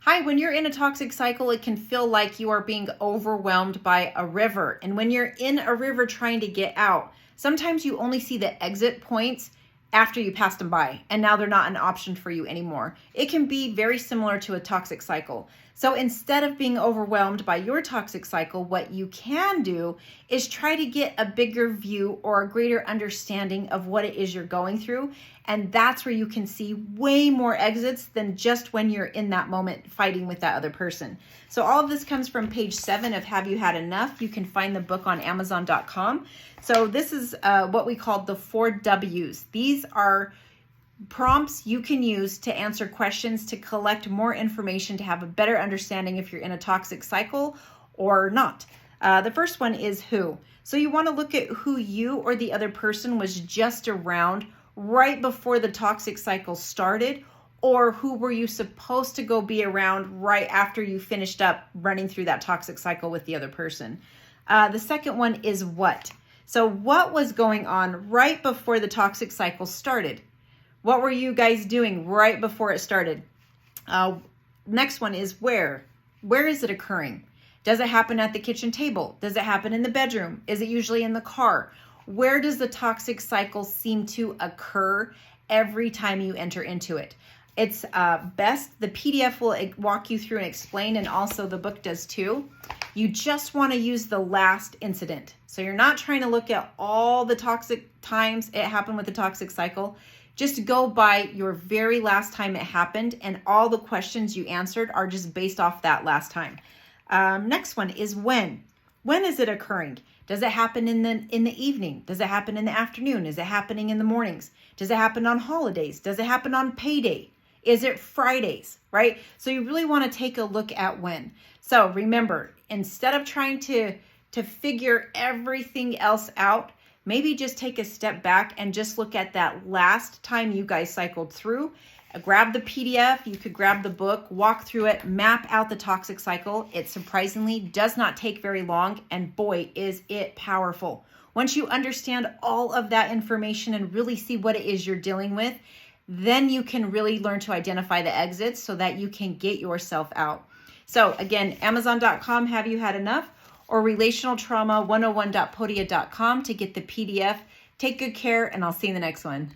Hi, when you're in a toxic cycle, it can feel like you are being overwhelmed by a river. And when you're in a river trying to get out, sometimes you only see the exit points after you passed them by, and now they're not an option for you anymore. It can be very similar to a toxic cycle. So instead of being overwhelmed by your toxic cycle, what you can do is try to get a bigger view or a greater understanding of what it is you're going through. And that's where you can see way more exits than just when you're in that moment fighting with that other person. So all of this comes from page 7 of Have You Had Enough? You can find the book on Amazon.com. So this is what we call the 4W's. These are prompts you can use to answer questions, to collect more information, to have a better understanding if you're in a toxic cycle or not. The first one is who. So you want to look at who you or the other person was just around right before the toxic cycle started, or who were you supposed to go be around right after you finished up running through that toxic cycle with the other person. The second one is what. So what was going on right before the toxic cycle started? What were you guys doing right before it started? Next one is where. Where is it occurring? Does it happen at the kitchen table? Does it happen in the bedroom? Is it usually in the car? Where does the toxic cycle seem to occur every time you enter into it? It's best, the PDF will walk you through and explain, and also the book does too. You just want to use the last incident. So you're not trying to look at all the toxic times it happened with the toxic cycle. Just go by your very last time it happened, and all the questions you answered are just based off that last time. Next one is when. When is it occurring? Does it happen in the evening? Does it happen in the afternoon? Is it happening in the mornings? Does it happen on holidays? Does it happen on payday? Is it Fridays, right? So you really want to take a look at when. So remember, instead of trying to figure everything else out, maybe just take a step back and just look at that last time you guys cycled through. Grab the PDF, you could grab the book, walk through it, map out the toxic cycle. It surprisingly does not take very long, and boy, is it powerful. Once you understand all of that information and really see what it is you're dealing with, then you can really learn to identify the exits so that you can get yourself out. So again, Amazon.com, Have You Had Enough? Or relationaltrauma101.podia.com to get the PDF. Take good care, and I'll see you in the next one.